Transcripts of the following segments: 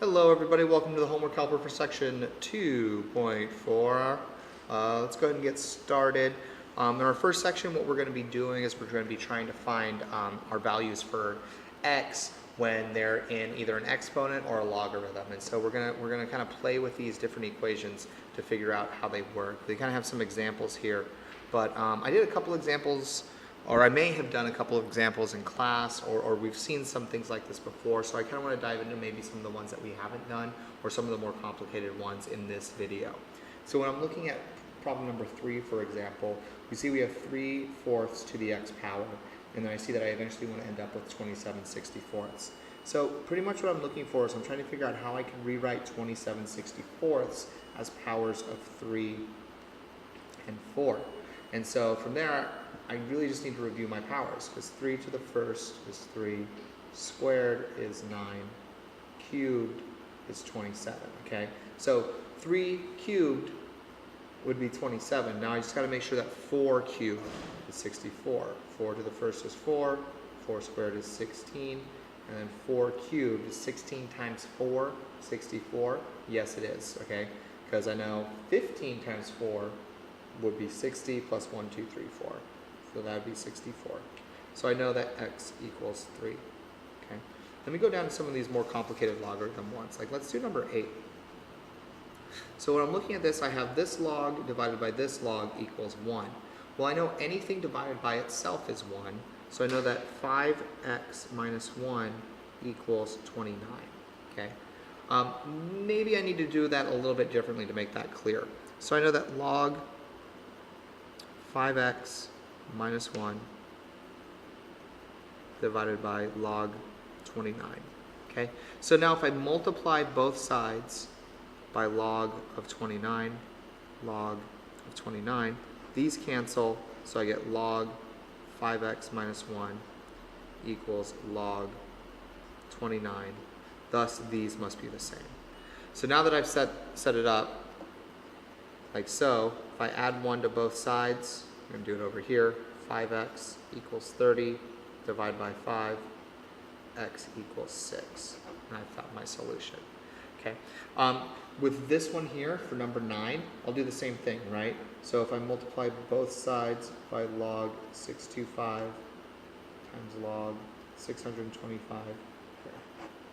Hello everybody, welcome to the homework helper for section 2.4. Let's go ahead and get started. In our first section, what we're going to be doing is we're going to be trying to find our values for x when they're in either an exponent or a logarithm. And so we're going to kind of play with these different equations to figure out how they work. They kind of have some examples here, but I did a couple examples, or I may have done a couple of examples in class, or we've seen some things like this before, so I kind of want to dive into maybe some of the ones that we haven't done, or some of the more complicated ones in this video. So when I'm looking at problem number 3, for example, we see we have 3/4 to the x power, and then I see that I eventually want to end up with 27/64. So pretty much what I'm looking for is I'm trying to figure out how I can rewrite 27/64 as powers of 3 and 4. And so from there, I really just need to review my powers, because 3 to the first is 3, squared is 9, cubed is 27, okay? So 3 cubed would be 27. Now I just got to make sure that 4 cubed is 64. 4 to the first is 4, 4 squared is 16, and then 4 cubed is 16 times 4, 64. Yes, it is, okay? Because I know 15 times 4 would be 60 plus 1, 2, 3, 4. So that would be 64. So I know that x equals 3. Okay. Let me go down to some of these more complicated logarithm ones. Like let's do number 8. So when I'm looking at this, I have this log divided by this log equals 1. Well, I know anything divided by itself is 1. So I know that 5x minus 1 equals 29. Okay. Maybe I need to do that a little bit differently to make that clear. So I know that log 5x minus 1 divided by log 29. Okay, so now if I multiply both sides by log of 29, these cancel, so I get log 5x minus 1 equals log 29. Thus, these must be the same. So now that I've set it up like so, if I add 1 to both sides, I'm going to do it over here. 5x equals 30, divide by 5, x equals 6. And I've found my solution. Okay. With this one here, for number 9, I'll do the same thing, right? So if I multiply both sides by log 625 times log 625,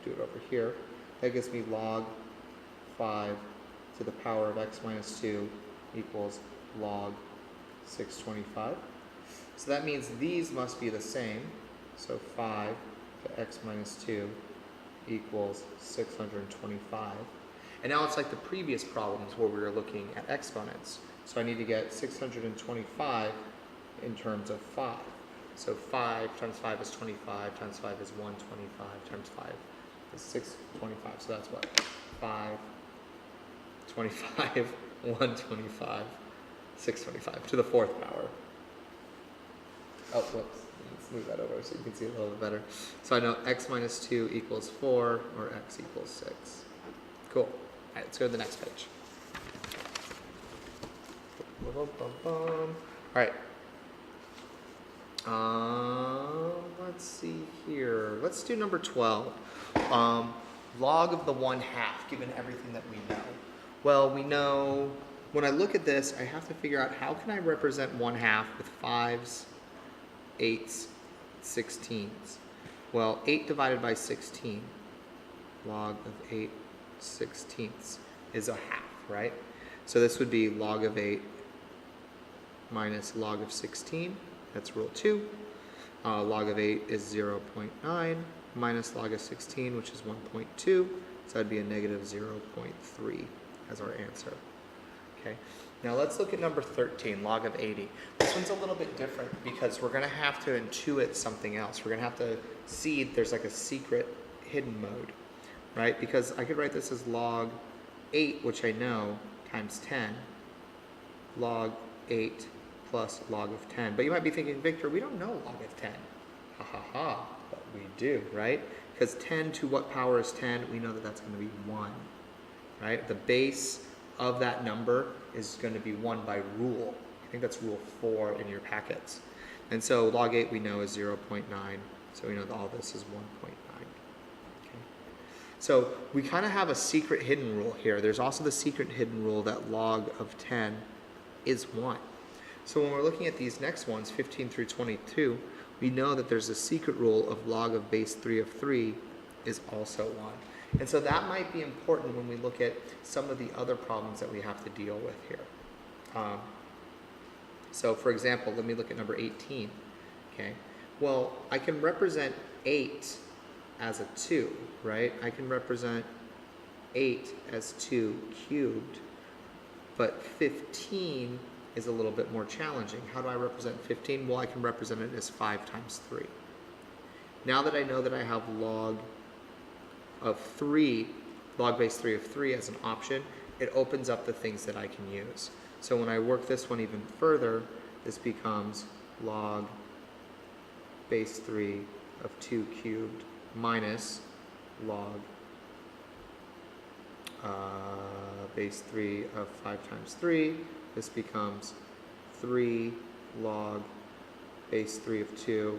do it over here, that gives me log 5 to the power of x minus 2 equals log 625. So that means these must be the same. So 5 to x minus 2 equals 625. And now it's like the previous problems where we were looking at exponents. So I need to get 625 in terms of 5. So 5 times 5 is 25, times 5 is 125, times 5 is 625. So that's what? 5, 25, 125. 625 to the 4th power. Oh, whoops. Let's move that over so you can see it a little bit better. So I know x minus 2 equals 4, or x equals 6. Cool. All right, let's go to the next page. All right. Let's see here. Let's do number 12. Log of the 1/2, given everything that we know. Well, we know, when I look at this, I have to figure out how can I represent 1/2 with 5s, 8s, 16s. Well, 8 divided by 16, log of 8 16ths, is a half, right? So this would be log of 8 minus log of 16. That's rule 2. Log of 8 is 0.9 minus log of 16, which is 1.2. So that'd be a negative 0.3 as our answer. Okay. Now let's look at number 13, log of 80. This one's a little bit different because we're going to have to intuit something else. We're going to have to see if there's like a secret hidden mode, right? Because I could write this as log 8, which I know, times 10, log 8 plus log of 10. But you might be thinking, Victor, we don't know log of 10. Ha ha ha, but we do, right? Because 10 to what power is 10? We know that that's going to be 1, right? The base of that number is going to be 1 by rule. I think that's rule 4 in your packets. And so log 8 we know is 0.9, so we know that all this is 1.9. Okay. So we kind of have a secret hidden rule here. There's also the secret hidden rule that log of 10 is 1. So when we're looking at these next ones, 15 through 22, we know that there's a secret rule of log of base 3 of 3 is also 1. And so that might be important when we look at some of the other problems that we have to deal with here. So for example, let me look at number 18. Okay. Well, I can represent 8 as a 2, right? I can represent 8 as 2 cubed, but 15 is a little bit more challenging. How do I represent 15? Well, I can represent it as 5 times 3. Now that I know that I have log of 3, log base 3 of 3 as an option, it opens up the things that I can use. So when I work this one even further, this becomes log base 3 of 2 cubed minus log base 3 of 5 times 3. This becomes 3 log base 3 of 2.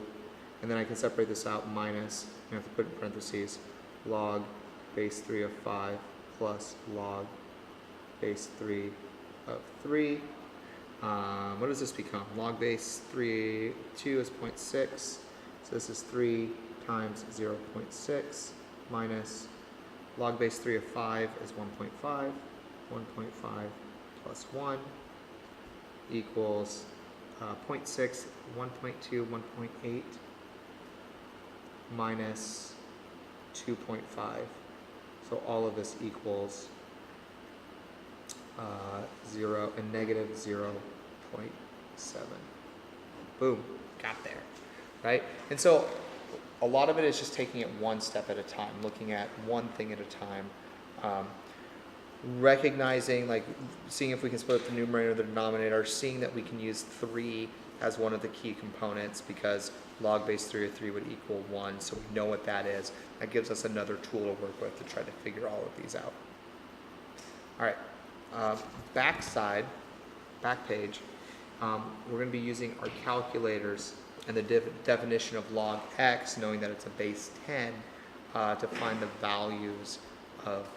And then I can separate this out minus, I have to put in parentheses, log base 3 of 5 plus log base 3 of 3. What does this become? Log base 3, 2 is 0.6. So this is 3 times 0.6 minus log base 3 of 5 is 1.5. 1.5 plus 1 equals 0.6, 1.2, 1.8 minus 2.5. So all of this equals 0 and negative 0.7. Boom, got there, right? And so a lot of it is just taking it one step at a time, looking at one thing at a time, recognizing, like seeing if we can split up the numerator and the denominator, seeing that we can use 3 as one of the key components because log base 3 of 3 would equal 1, so we know what that is. That gives us another tool to work with to try to figure all of these out. All right, back page, we're going to be using our calculators and the definition of log x, knowing that it's a base 10, to find the values of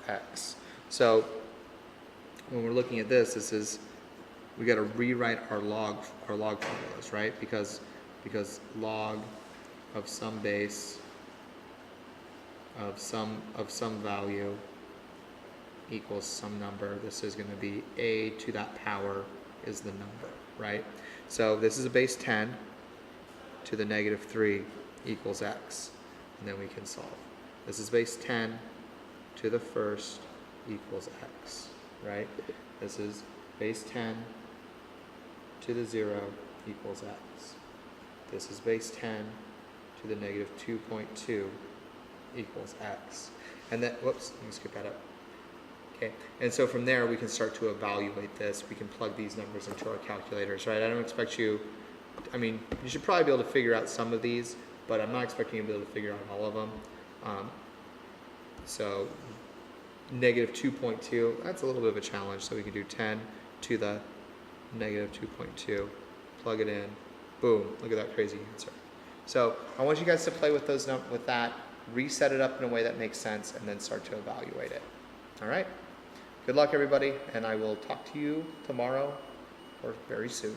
x. So when we're looking at this is we got to rewrite our log formulas, right? Because log of some base of some value equals some number. This is going to be a to that power is the number, right? So this is a base 10 to the negative 3 equals x, and then we can solve. This is base 10 to the first equals x, right? This is base 10 to the 0 equals x. This is base 10 to the negative 2.2 equals x. And then, whoops, let me skip that up. Okay, and so from there we can start to evaluate this. We can plug these numbers into our calculators, right? I don't expect you, I mean, you should probably be able to figure out some of these, but I'm not expecting you to be able to figure out all of them. So negative 2.2, that's a little bit of a challenge. So we can do 10 to the negative 2.2, plug it in, boom, look at that crazy answer. So I want you guys to play with those with that, reset it up in a way that makes sense, and then start to evaluate it. All right? Good luck, everybody, and I will talk to you tomorrow or very soon.